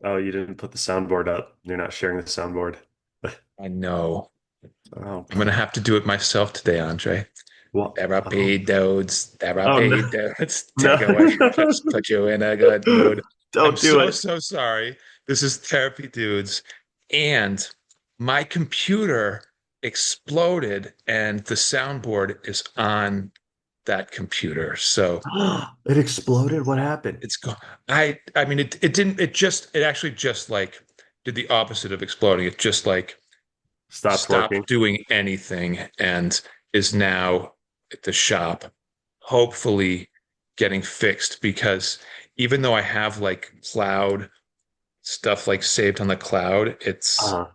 Oh, you didn't put the soundboard up. You're not sharing the soundboard. I know. Oh, I'm gonna have to do it myself today, Andre. well, Therapy oh, dudes, oh no, therapy dudes. Take no, away stress, put you in a good mood. I'm don't do so, it. so sorry. This is therapy dudes. And my computer exploded and the soundboard is on that computer. So It exploded. What happened? it's gone. I mean it didn't it actually just like did the opposite of exploding. It just like Stopped working. stopped doing anything and is now at the shop, hopefully getting fixed because even though I have like cloud stuff like saved on the cloud, it's Uh,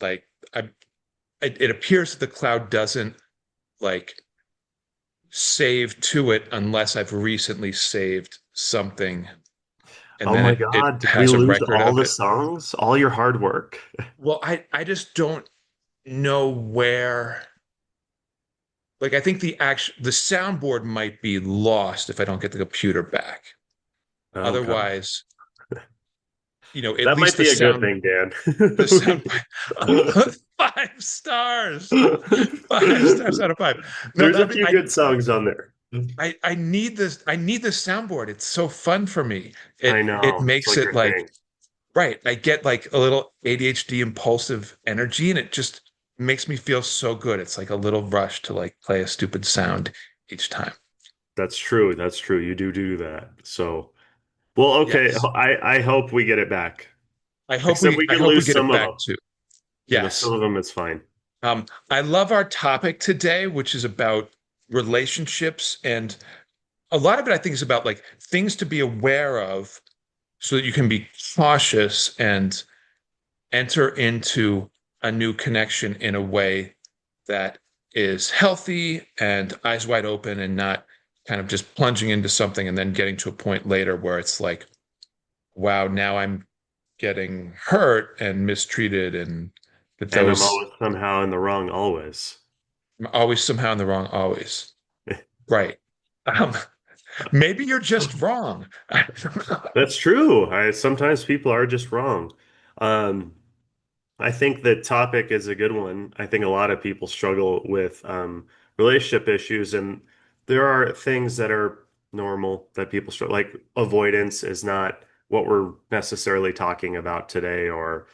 like I it appears that the cloud doesn't like save to it unless I've recently saved something and oh then my it God, did we has a lose record all of the it. songs? All your hard work? Well, I just don't know where. Like I think the soundboard might be lost if I don't get the computer back. Oh God, Otherwise, at that might least the be a good sound thing, Dan. the sound 5 stars. 5 stars out of five. No, There's a I mean few good songs on there. I need this. I need this soundboard. It's so fun for me. I It know. It's makes like it your like thing. right. I get like a little ADHD impulsive energy, and it just makes me feel so good. It's like a little rush to like play a stupid sound each time. That's true. That's true. You do that. So, well, okay. Yes. I hope we get it back. I hope Except we we I can hope we lose get it some of back them. too. Yes. Some of them it's fine. I love our topic today, which is about relationships, and a lot of it I think is about like things to be aware of so that you can be cautious and enter into a new connection in a way that is healthy and eyes wide open and not kind of just plunging into something and then getting to a point later where it's like, wow, now I'm getting hurt and mistreated and that And I'm those always somehow in the wrong always. I'm always somehow in the wrong, always. Right. Um, maybe you're just wrong. I don't know. That's true. Sometimes people are just wrong. Um, I think the topic is a good one. I think a lot of people struggle with relationship issues, and there are things that are normal that people struggle. Like avoidance is not what we're necessarily talking about today, or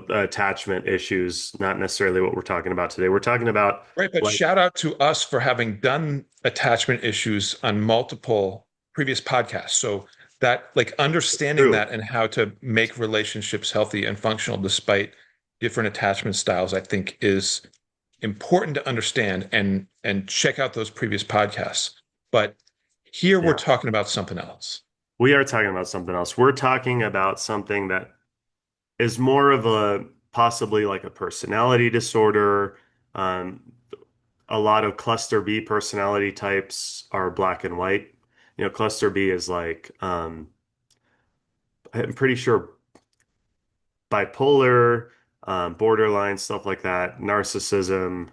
attachment issues, not necessarily what we're talking about today. We're talking about Right, but like shout out to us for having done attachment issues on multiple previous podcasts. So that like understanding true. that and how to make relationships healthy and functional despite different attachment styles, I think is important to understand and check out those previous podcasts. But here we're Yeah, talking about something else. we are talking about something else. We're talking about something that is more of a possibly like a personality disorder. Um, a lot of cluster B personality types are black and white. Cluster B is like I'm pretty sure bipolar, borderline, stuff like that, narcissism,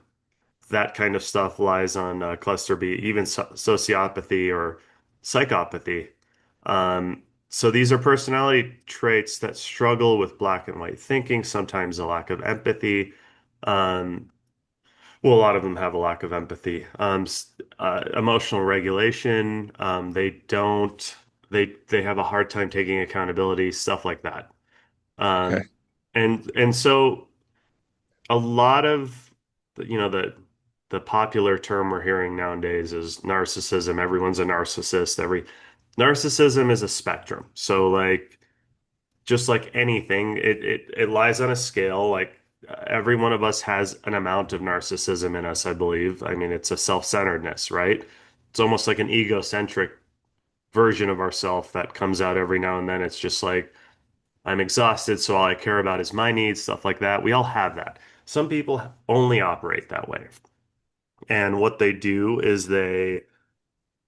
that kind of stuff lies on cluster B, even sociopathy or psychopathy. So these are personality traits that struggle with black and white thinking, sometimes a lack of empathy. Um, well, a lot of them have a lack of empathy. Emotional regulation, they don't, they have a hard time taking accountability, stuff like that. Okay. Um, and so a lot of the popular term we're hearing nowadays is narcissism. Everyone's a narcissist. Every narcissism is a spectrum. So like just like anything, it lies on a scale. Like every one of us has an amount of narcissism in us, I believe. I mean, it's a self-centeredness, right? It's almost like an egocentric version of ourself that comes out every now and then. It's just like I'm exhausted, so all I care about is my needs, stuff like that. We all have that. Some people only operate that way. And what they do is they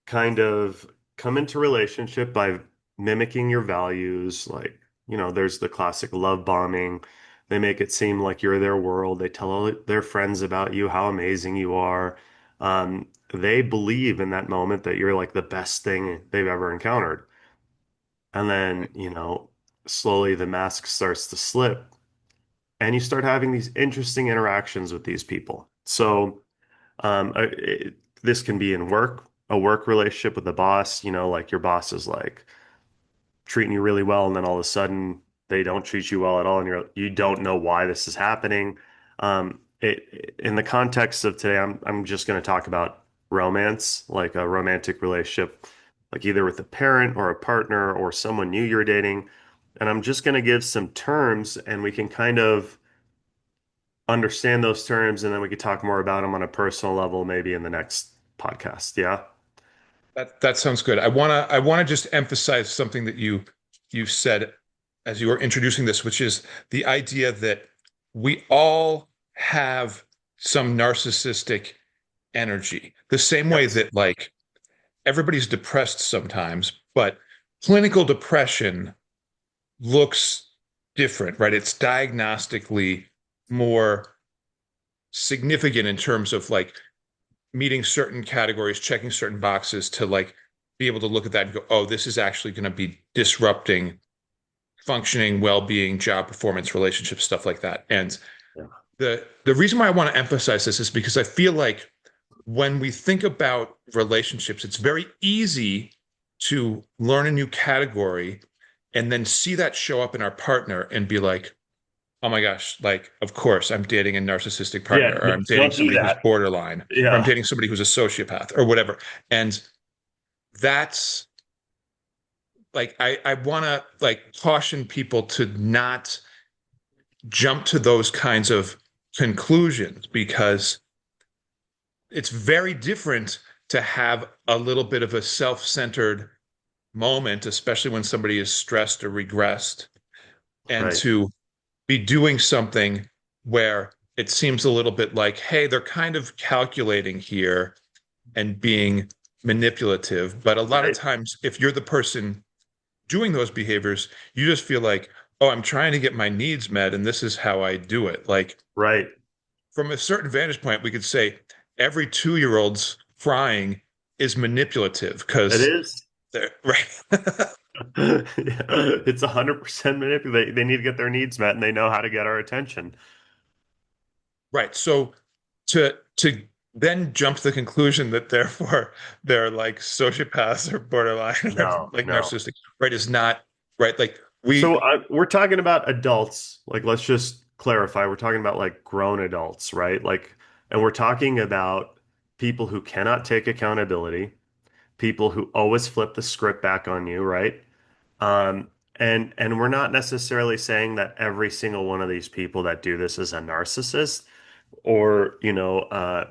kind of come into relationship by mimicking your values. Like, there's the classic love bombing. They make it seem like you're their world. They tell all their friends about you, how amazing you are. They believe in that moment that you're like the best thing they've ever encountered. And then, Right. slowly the mask starts to slip and you start having these interesting interactions with these people. So this can be in work, a work relationship with the boss, like your boss is like treating you really well, and then all of a sudden they don't treat you well at all, and you don't know why this is happening. In the context of today, I'm just going to talk about romance, like a romantic relationship, like either with a parent or a partner or someone new you're dating. And I'm just going to give some terms, and we can kind of understand those terms, and then we could talk more about them on a personal level, maybe in the next podcast. Yeah. That sounds good. I wanna just emphasize something that you said as you were introducing this, which is the idea that we all have some narcissistic energy. The same way Yes. that like everybody's depressed sometimes, but clinical depression looks different, right? It's diagnostically more significant in terms of like meeting certain categories, checking certain boxes to like be able to look at that and go, oh, this is actually going to be disrupting functioning, well-being, job performance, relationships, stuff like that. And Yeah. the reason why I want to emphasize this is because I feel like when we think about relationships, it's very easy to learn a new category and then see that show up in our partner and be like, oh my gosh, like, of course, I'm dating a narcissistic Yeah. partner, or I'm dating Don't do somebody who's that. borderline, or I'm Yeah. dating somebody who's a sociopath, or whatever. And that's like, I want to like caution people to not jump to those kinds of conclusions because it's very different to have a little bit of a self-centered moment, especially when somebody is stressed or regressed, and Right. to be doing something where it seems a little bit like, hey, they're kind of calculating here and being manipulative. But a lot of Right. times, if you're the person doing those behaviors, you just feel like, oh, I'm trying to get my needs met, and this is how I do it. Like, Right. from a certain vantage point, we could say every 2-year-old's crying is manipulative It because is. they're right. Yeah. It's 100% manipulate. They need to get their needs met, and they know how to get our attention. Right. So to then jump to the conclusion that therefore they're like sociopaths or borderline or No, like no. narcissistic, right, is not right. Like So we we're talking about adults. Like, let's just clarify. We're talking about like grown adults, right? Like, and we're talking about people who cannot take accountability, people who always flip the script back on you, right? And we're not necessarily saying that every single one of these people that do this is a narcissist or, I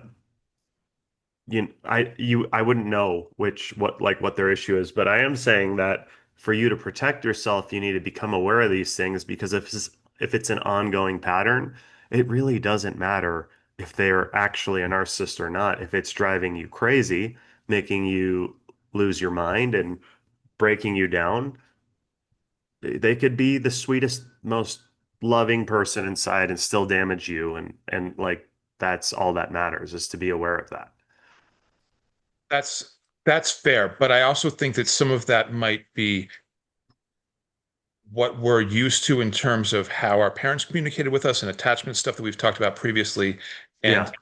wouldn't know what their issue is, but I am saying that for you to protect yourself, you need to become aware of these things because if it's an ongoing pattern, it really doesn't matter if they're actually a narcissist or not. If it's driving you crazy, making you lose your mind and breaking you down, they could be the sweetest, most loving person inside and still damage you and like that's all that matters is to be aware of that. that's that's fair, but I also think that some of that might be what we're used to in terms of how our parents communicated with us and attachment stuff that we've talked about previously. Yeah, And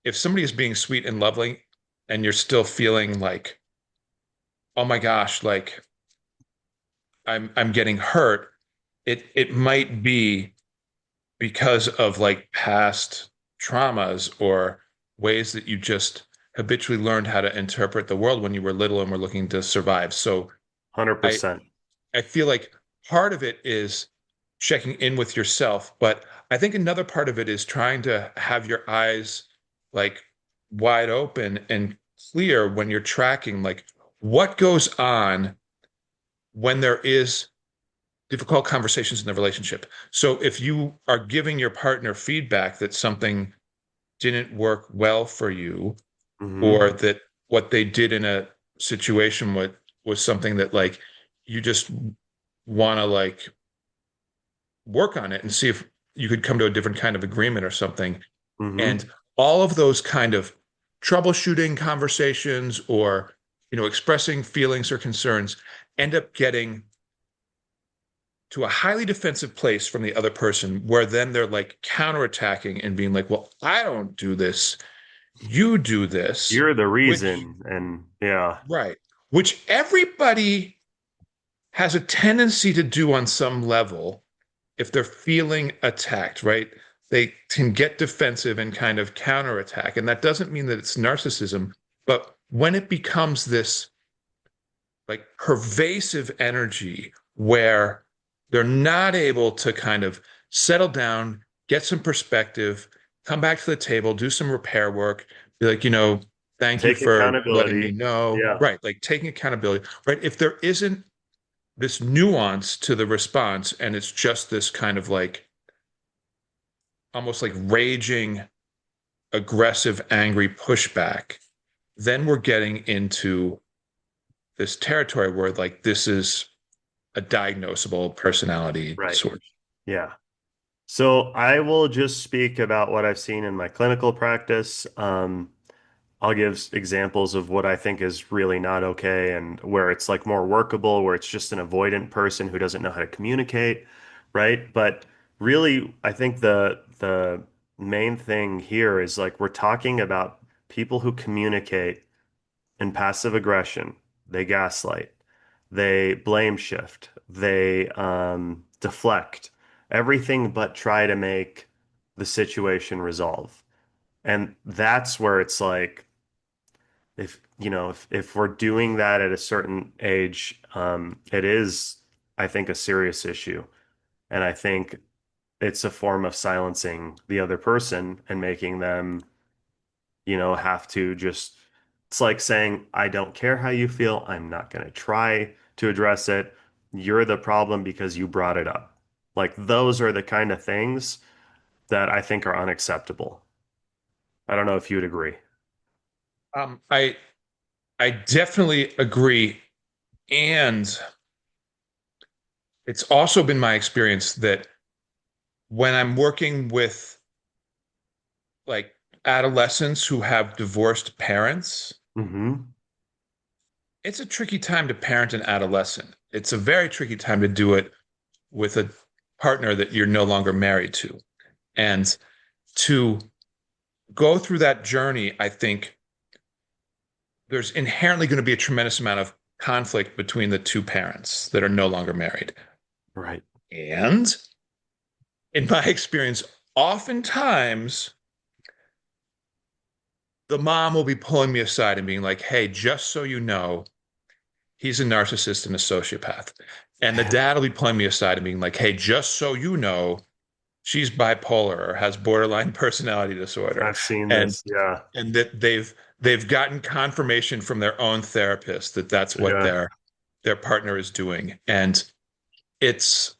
if somebody is being sweet and lovely and you're still feeling like, oh my gosh, like I'm getting hurt, it might be because of like past traumas or ways that you just habitually learned how to interpret the world when you were little and were looking to survive. So I 100%. I feel like part of it is checking in with yourself, but I think another part of it is trying to have your eyes like wide open and clear when you're tracking like what goes on when there is difficult conversations in the relationship. So if you are giving your partner feedback that something didn't work well for you, Hmm. or that what they did in a situation was something that like you just want to like work on it and see if you could come to a different kind of agreement or something. Hmm. And all of those kind of troubleshooting conversations or expressing feelings or concerns end up getting to a highly defensive place from the other person, where then they're like counterattacking and being like, well, I don't do this, you do this, You're the which, reason. And yeah, right, which everybody has a tendency to do on some level if they're feeling attacked, right? They can get defensive and kind of counterattack. And that doesn't mean that it's narcissism, but when it becomes this like pervasive energy where they're not able to kind of settle down, get some perspective, come back to the table, do some repair work, be like, thank you take for letting me accountability. know. Yeah. Right. Like taking accountability. Right. If there isn't this nuance to the response and it's just this kind of like almost like raging, aggressive, angry pushback, then we're getting into this territory where like this is a diagnosable personality Right. disorder. Yeah. So I will just speak about what I've seen in my clinical practice. I'll give examples of what I think is really not okay and where it's like more workable, where it's just an avoidant person who doesn't know how to communicate, right? But really, I think the main thing here is like we're talking about people who communicate in passive aggression. They gaslight, they blame shift, they deflect, everything but try to make the situation resolve. And that's where it's like if we're doing that at a certain age, it is, I think, a serious issue. And I think it's a form of silencing the other person and making them, have to just, it's like saying, I don't care how you feel. I'm not going to try to address it. You're the problem because you brought it up. Like those are the kind of things that I think are unacceptable. I don't know if you'd agree. I definitely agree, and it's also been my experience that when I'm working with like adolescents who have divorced parents, Hmm. it's a tricky time to parent an adolescent. It's a very tricky time to do it with a partner that you're no longer married to. And to go through that journey, I think there's inherently going to be a tremendous amount of conflict between the two parents that are no longer married. Right. And in my experience, oftentimes the mom will be pulling me aside and being like, hey, just so you know, he's a narcissist and a sociopath. And the dad will be pulling me aside and being like, hey, just so you know, she's bipolar or has borderline personality disorder. I've seen And this. Yeah. and that they've gotten confirmation from their own therapist that that's what Yeah. their partner is doing. And it's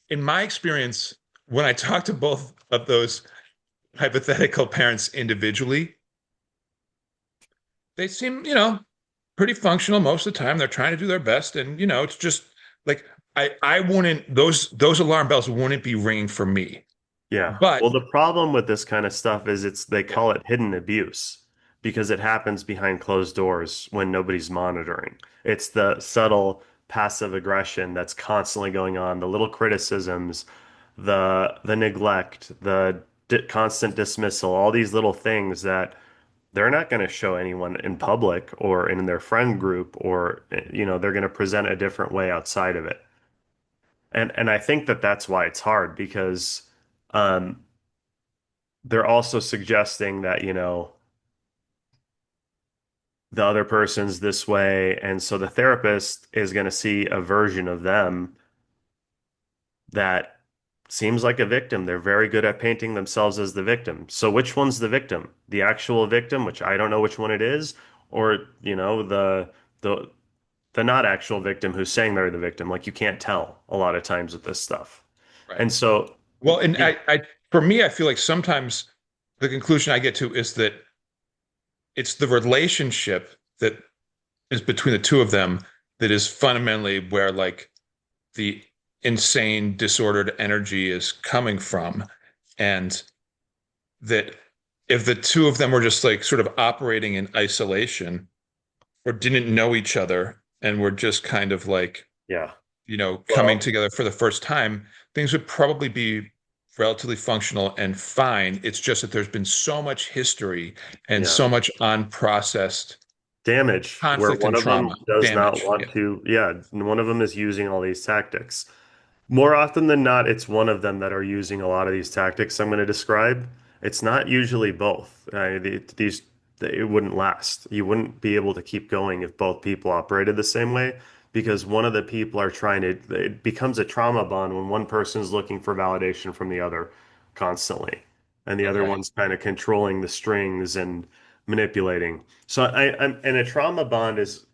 in my experience, when I talk to both of those hypothetical parents individually, they seem, pretty functional most of the time. They're trying to do their best. And, it's just like I wouldn't those alarm bells wouldn't be ringing for me. Yeah. But Well, the problem with this kind of stuff is they yeah, call it hidden abuse because it happens behind closed doors when nobody's monitoring. It's the subtle passive aggression that's constantly going on, the little criticisms, the neglect, the di constant dismissal, all these little things that they're not going to show anyone in public or in their friend group or they're going to present a different way outside of it. And I think that that's why it's hard because um they're also suggesting that, the other person's this way. And so the therapist is going to see a version of them that seems like a victim. They're very good at painting themselves as the victim. So which one's the victim? The actual victim, which I don't know which one it is, or, the the not actual victim who's saying they're the victim. Like you can't tell a lot of times with this stuff. right. And so, Well, and yeah, I for me, I feel like sometimes the conclusion I get to is that it's the relationship that is between the two of them that is fundamentally where like the insane disordered energy is coming from. And that if the two of them were just like sort of operating in isolation or didn't know each other and were just kind of like, yeah, coming Well, together for the first time, things would probably be relatively functional and fine. It's just that there's been so much history and yeah. so much unprocessed Damage where conflict one and of trauma, them does not damage. Yeah. want to, yeah, one of them is using all these tactics. More often than not, it's one of them that are using a lot of these tactics I'm going to describe. It's not usually both. It wouldn't last. You wouldn't be able to keep going if both people operated the same way because one of the people are trying to, it becomes a trauma bond when one person is looking for validation from the other constantly, and the other Okay. one's kind of controlling the strings and manipulating. So and a trauma bond is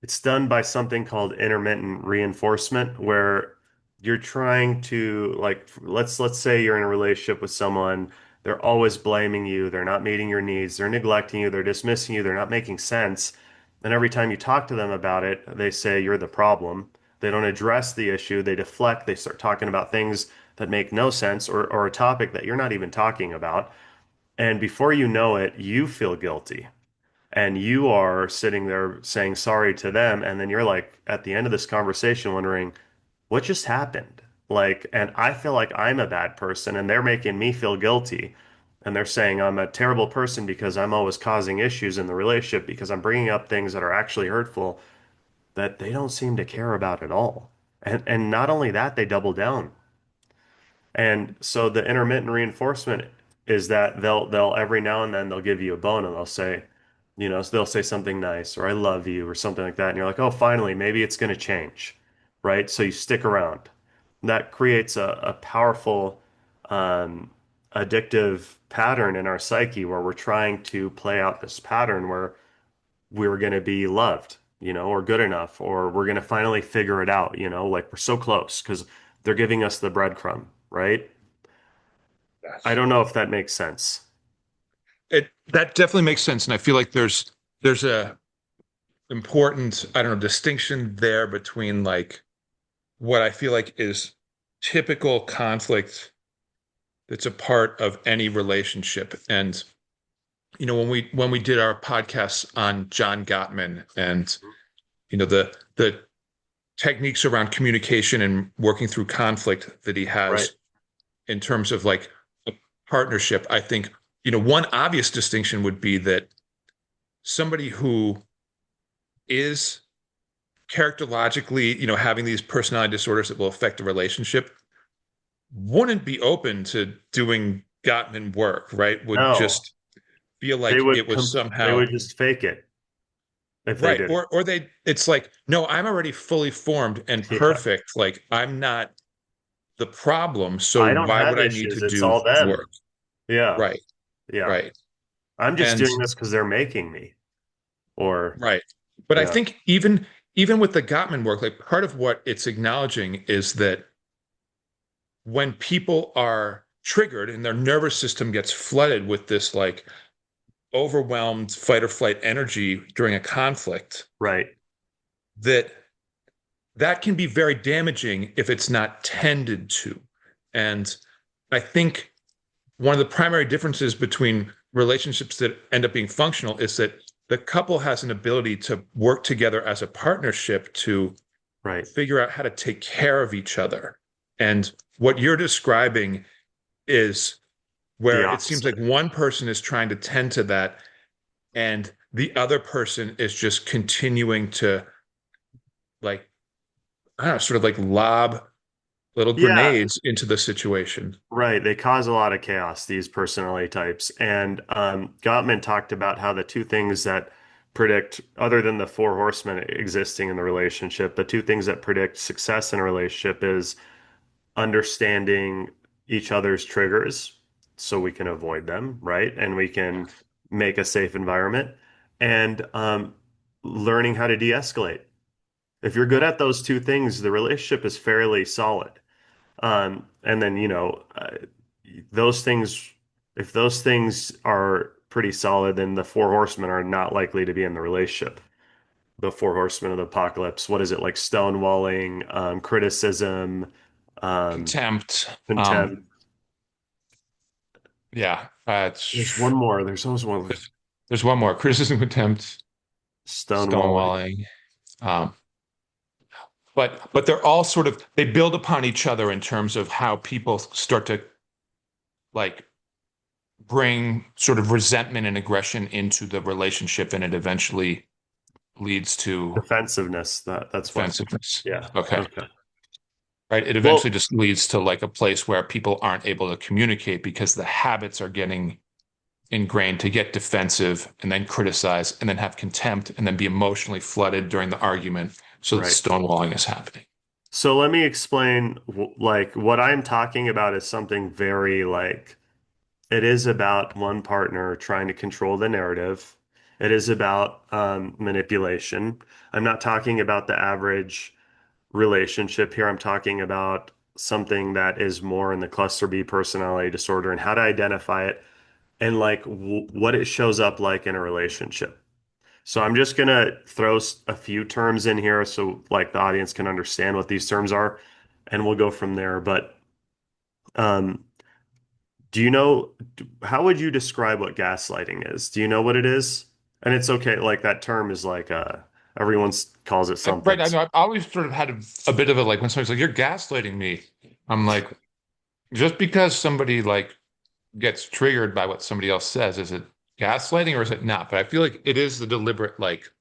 it's done by something called intermittent reinforcement, where you're trying to like let's say you're in a relationship with someone, they're always blaming you, they're not meeting your needs, they're neglecting you, they're dismissing you, they're not making sense. And every time you talk to them about it, they say you're the problem. They don't address the issue, they deflect, they start talking about things that make no sense or a topic that you're not even talking about. And before you know it, you feel guilty and you are sitting there saying sorry to them, and then you're like at the end of this conversation wondering what just happened, like, and I feel like I'm a bad person and they're making me feel guilty, and they're saying I'm a terrible person because I'm always causing issues in the relationship because I'm bringing up things that are actually hurtful that they don't seem to care about at all. And not only that, they double down. And so the intermittent reinforcement is that they'll every now and then they'll give you a bone and they'll say, they'll say something nice or I love you or something like that. And you're like, oh, finally, maybe it's going to change, right? So you stick around. That creates a powerful, um, addictive pattern in our psyche where we're trying to play out this pattern where we're going to be loved, or good enough, or we're going to finally figure it out, like we're so close because they're giving us the breadcrumb, right? I Yes. don't know if that makes sense. It that definitely makes sense, and I feel like there's a important, I don't know, distinction there between like what I feel like is typical conflict that's a part of any relationship. And when we did our podcasts on John Gottman and the techniques around communication and working through conflict that he Right. has in terms of like a partnership, I think one obvious distinction would be that somebody who is characterologically, having these personality disorders that will affect the relationship wouldn't be open to doing Gottman work, right? Would No, just feel like it was they somehow would just fake it if they right. did it. Or it's like, no, I'm already fully formed and Yeah. perfect. Like I'm not the problem. So I don't why have would I need to issues. It's do all them. work? Yeah. Right. Yeah. Right. I'm just And doing this because they're making me. Or, right. But I yeah. think even with the Gottman work, like part of what it's acknowledging is that when people are triggered and their nervous system gets flooded with this like overwhelmed fight or flight energy during a conflict, Right. that that can be very damaging if it's not tended to. And I think one of the primary differences between relationships that end up being functional is that the couple has an ability to work together as a partnership to Right. figure out how to take care of each other. And what you're describing is The where it seems like opposite. one person is trying to tend to that and the other person is just continuing to like, I don't know, sort of like lob little Yeah. grenades into the situation. Right. They cause a lot of chaos, these personality types. And Gottman talked about how the two things that predict, other than the four horsemen existing in the relationship, the two things that predict success in a relationship is understanding each other's triggers so we can avoid them, right? And we can make a safe environment and learning how to de-escalate. If you're good at those two things, the relationship is fairly solid. And then, those things, if those things are pretty solid, then the four horsemen are not likely to be in the relationship. The four horsemen of the apocalypse, what is it, like stonewalling, criticism, um, Contempt. contempt. Yeah. There's one more. There's always one. There's one more. Criticism, contempt, Stonewalling. stonewalling. Um, but they're all sort of they build upon each other in terms of how people start to like bring sort of resentment and aggression into the relationship, and it eventually leads to Defensiveness. That's what. offensiveness. Yeah. Okay. Okay. Right. It eventually Well, just leads to like a place where people aren't able to communicate because the habits are getting ingrained to get defensive and then criticize and then have contempt and then be emotionally flooded during the argument so that right. stonewalling is happening. So let me explain, like what I'm talking about is something very like it is about one partner trying to control the narrative. It is about manipulation. I'm not talking about the average relationship here. I'm talking about something that is more in the cluster B personality disorder and how to identify it and like what it shows up like in a relationship. So I'm just gonna throw a few terms in here so like the audience can understand what these terms are, and we'll go from there. But um, do you know how would you describe what gaslighting is? Do you know what it is? And it's okay, like that term is like everyone calls it Right. something. I know I've always sort of had a bit of a like when somebody's like, you're gaslighting me. I'm like, just because somebody like gets triggered by what somebody else says, is it gaslighting or is it not? But I feel like it is the deliberate, like,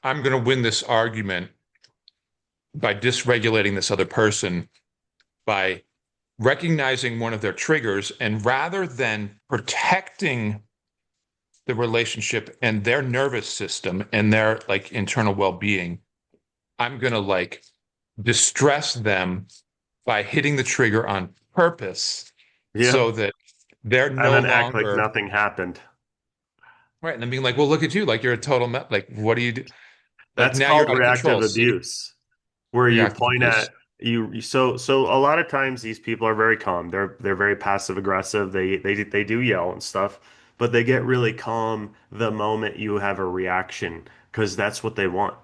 I'm going to win this argument by dysregulating this other person, by recognizing one of their triggers, and rather than protecting the relationship and their nervous system and their like internal well-being, I'm going to like distress them by hitting the trigger on purpose Yeah. so that they're And no then act like longer nothing happened. right. And then being like, well, look at you. Like you're a total like, what do you do? Like That's now you're called out of control. reactive See, abuse, where you reactive point abuse. at so a lot of times these people are very calm. They're very passive aggressive. They do yell and stuff, but they get really calm the moment you have a reaction because that's what they want.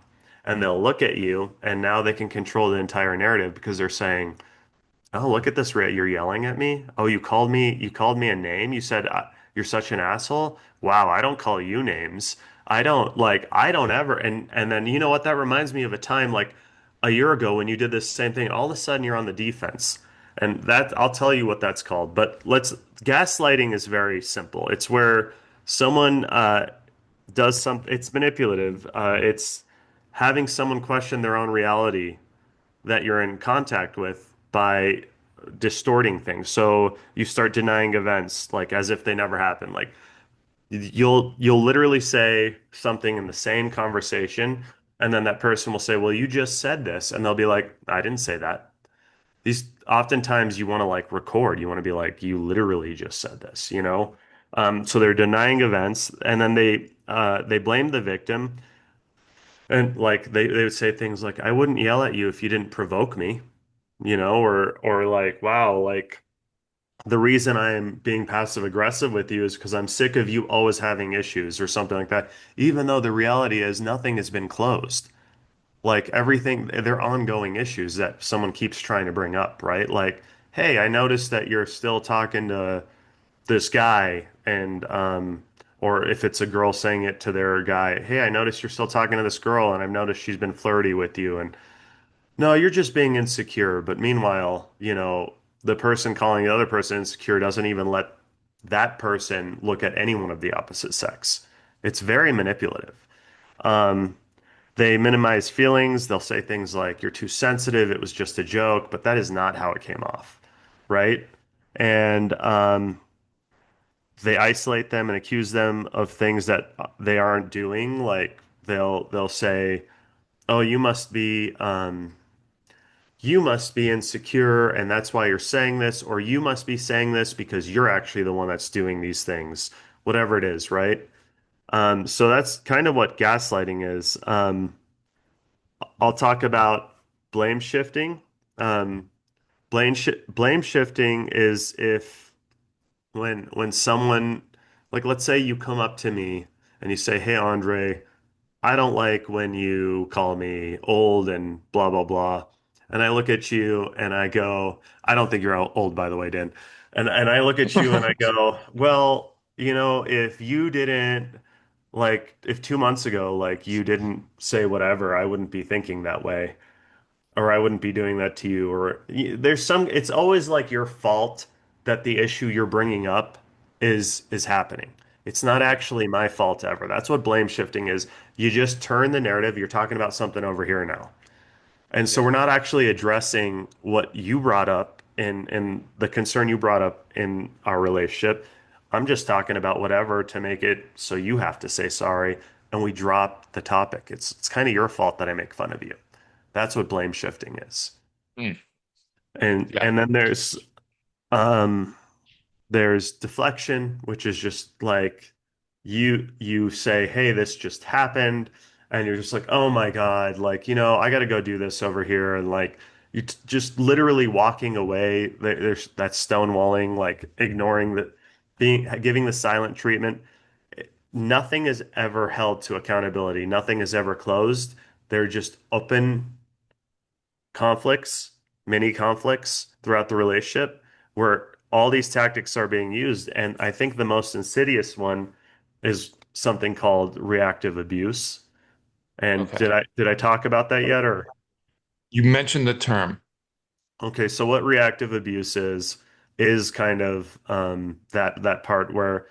And they'll look at you and now they can control the entire narrative because they're saying, "Oh, look at this, Ray. You're yelling at me. Oh, you called me a name. You said you're such an asshole. Wow, I don't call you names. I don't ever." And then you know what? That reminds me of a time like a year ago when you did this same thing. All of a sudden you're on the defense. And that I'll tell you what that's called. But let's gaslighting is very simple. It's where someone does something. It's manipulative. It's having someone question their own reality that you're in contact with by distorting things. So you start denying events like as if they never happened. Like you'll literally say something in the same conversation and then that person will say, "Well, you just said this." And they'll be like, "I didn't say that." These oftentimes you want to like record. You want to be like, "You literally just said this," you know? So they're denying events and then they blame the victim and like they would say things like, "I wouldn't yell at you if you didn't provoke me." You know, or like, wow, like the reason I'm being passive aggressive with you is because I'm sick of you always having issues or something like that. Even though the reality is nothing has been closed. Like everything, they're ongoing issues that someone keeps trying to bring up, right? Like, hey, I noticed that you're still talking to this guy and or if it's a girl saying it to their guy, hey, I noticed you're still talking to this girl and I've noticed she's been flirty with you and no, you're just being insecure. But meanwhile, you know, the person calling the other person insecure doesn't even let that person look at anyone of the opposite sex. It's very manipulative. Um, they minimize feelings. They'll say things like, "You're too sensitive. It was just a joke," but that is not how it came off, right? And they isolate them and accuse them of things that they aren't doing. Like they'll say, "Oh, you must be insecure and that's why you're saying this, or you must be saying this because you're actually the one that's doing these things, whatever it is, right? So that's kind of what gaslighting is. I'll talk about blame shifting. Um, blame shifting is if when someone like let's say you come up to me and you say, "Hey, Andre, I don't like when you call me old and blah, blah, blah." And I look at you and I go, I don't think you're old, by the way, Dan. And I look at you and I go, well, you know, if you didn't like if 2 months ago, like you didn't say whatever, I wouldn't be thinking that way. or I wouldn't be doing that to you, or there's some, it's always like your fault that the issue you're bringing up is happening. It's not actually my fault ever. That's what blame shifting is. You just turn the narrative. You're talking about something over here now. And so Yeah. we're not actually addressing what you brought up and the concern you brought up in our relationship. I'm just talking about whatever to make it so you have to say sorry and we drop the topic. It's kind of your fault that I make fun of you. That's what blame shifting is. Mm, yeah. And then um there's deflection, which is just like you say, "Hey, this just happened," and you're just like, "Oh my God, like, I got to go do this over here," and like just literally walking away. There's that stonewalling, like ignoring the being giving the silent treatment. Nothing is ever held to accountability. Nothing is ever closed. They're just open conflicts, mini conflicts throughout the relationship where all these tactics are being used. And I think the most insidious one is something called reactive abuse. And Okay. did I talk about that yet or? You mentioned the term. Okay, so what reactive abuse is kind of that part where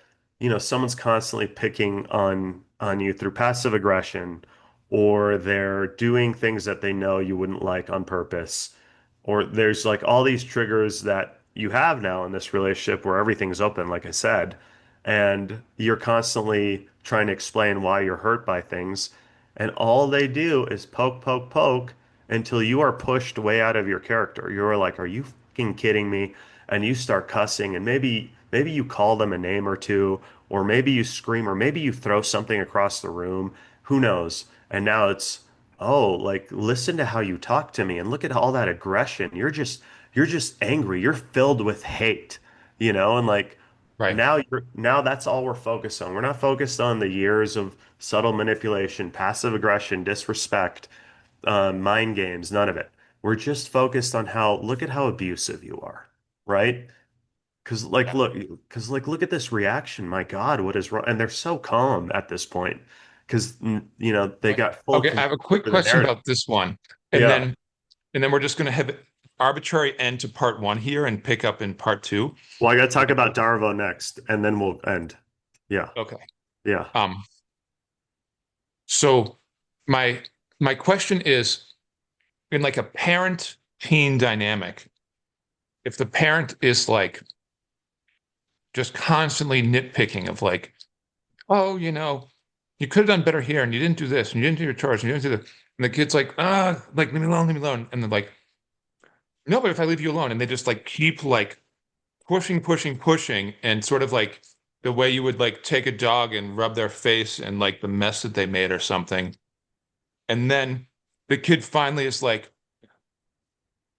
someone's constantly picking on you through passive aggression, or they're doing things that they know you wouldn't like on purpose, or there's like all these triggers that you have now in this relationship where everything's open, like I said, and you're constantly trying to explain why you're hurt by things, and all they do is poke, poke, poke until you are pushed way out of your character. You're like, "Are you fucking kidding me?" And you start cussing, and maybe you call them a name or two, or maybe you scream, or maybe you throw something across the room. Who knows? And now it's, "Oh, like listen to how you talk to me and look at all that aggression. You're just angry. You're filled with hate." And like Right. now that's all we're focused on. We're not focused on the years of subtle manipulation, passive aggression, disrespect, mind games, none of it. We're just focused on look at how abusive you are, right? Yeah. Look at this reaction. My God, what is wrong? And they're so calm at this point because, they Right. got full Okay. I control have a quick over the question narrative. about this one. And Yeah. then and then we're just going to have arbitrary end to part one here and pick up in part two. Well, I got to talk Like, about Darvo next, and then we'll end. Yeah. okay. Yeah. Um, so my my question is in like a parent teen dynamic, if the parent is like just constantly nitpicking of like, oh, you could have done better here and you didn't do this and you didn't do your chores and you didn't do this. And the kid's like, like leave me alone, leave me alone. And they're like, no, but if I leave you alone, and they just like keep like pushing, pushing, pushing, and sort of like the way you would like take a dog and rub their face and like the mess that they made or something. And then the kid finally is like,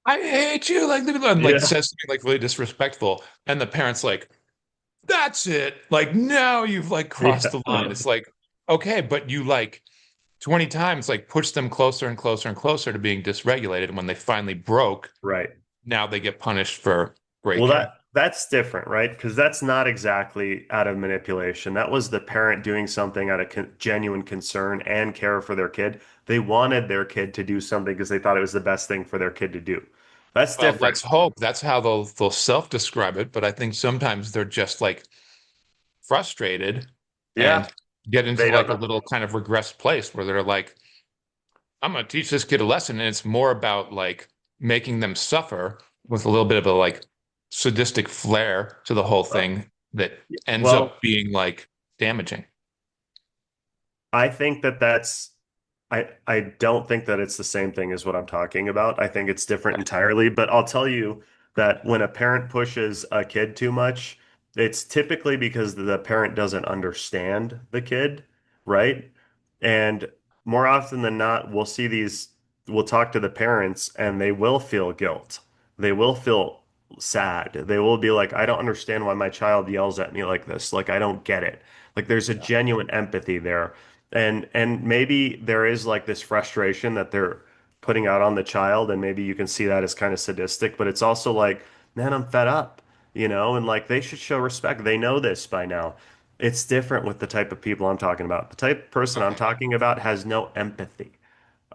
I hate you, like leave it alone, like Yeah. says something like really disrespectful. And the parent's like, that's it. Like now you've like crossed Yeah. the line. It's like, okay, but you like 20 times like push them closer and closer and closer to being dysregulated. And when they finally broke, Right. now they get punished for Well, breaking. that's different, right? Because that's not exactly out of manipulation. That was the parent doing something out of genuine concern and care for their kid. They wanted their kid to do something because they thought it was the best thing for their kid to do. That's Well, different. let's hope that's how they'll self-describe it, but I think sometimes they're just like frustrated Yeah, and get into they don't like a know. little kind of regressed place where they're like, I'm gonna teach this kid a lesson, and it's more about like making them suffer with a little bit of a like sadistic flair to the whole Well, thing that ends well, up being like damaging. I think I don't think that it's the same thing as what I'm talking about. I think it's different entirely, but I'll tell you that when a parent pushes a kid too much, it's typically because the parent doesn't understand the kid, right? And more often than not, we'll talk to the parents and they will feel guilt. They will feel sad. They will be like, "I don't understand why my child yells at me like this. Like, I don't get it." Like, there's a Yeah. genuine empathy there. And maybe there is like this frustration that they're putting out on the child, and maybe you can see that as kind of sadistic, but it's also like, man, I'm fed up, and like they should show respect. They know this by now. It's different with the type of people I'm talking about. The type of person I'm Okay. talking about has no empathy.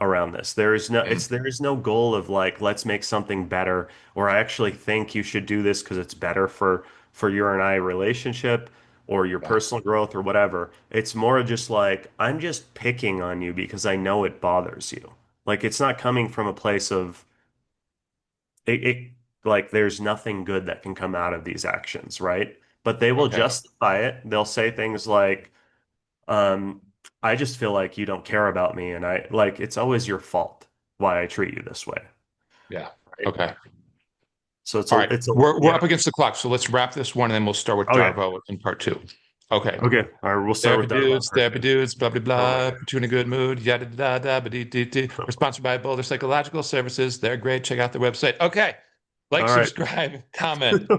around this. There is no Yeah. there is no goal of like let's make something better, or I actually think you should do this because it's better for your and I relationship or your Yeah. personal growth or whatever. It's more just like I'm just picking on you because I know it bothers you. Like it's not coming from a place of it like there's nothing good that can come out of these actions, right? But they will Okay. justify it. They'll say things like, um, I just feel like you don't care about me, and I like it's always your fault why I treat you this way, Yeah. right? Okay. So All right. it's a We're yeah. up against the clock, so let's wrap this one and then we'll start with Okay. Darvo in part two. Okay. Okay. All right, we'll start with Darvo part Therapy two. dudes, blah blah Oh my blah. God. Put you in a good mood. Yada da da ba dee dee dee. We're sponsored by Boulder Psychological Services. They're great. Check out their website. Okay. Like, All right. subscribe, comment.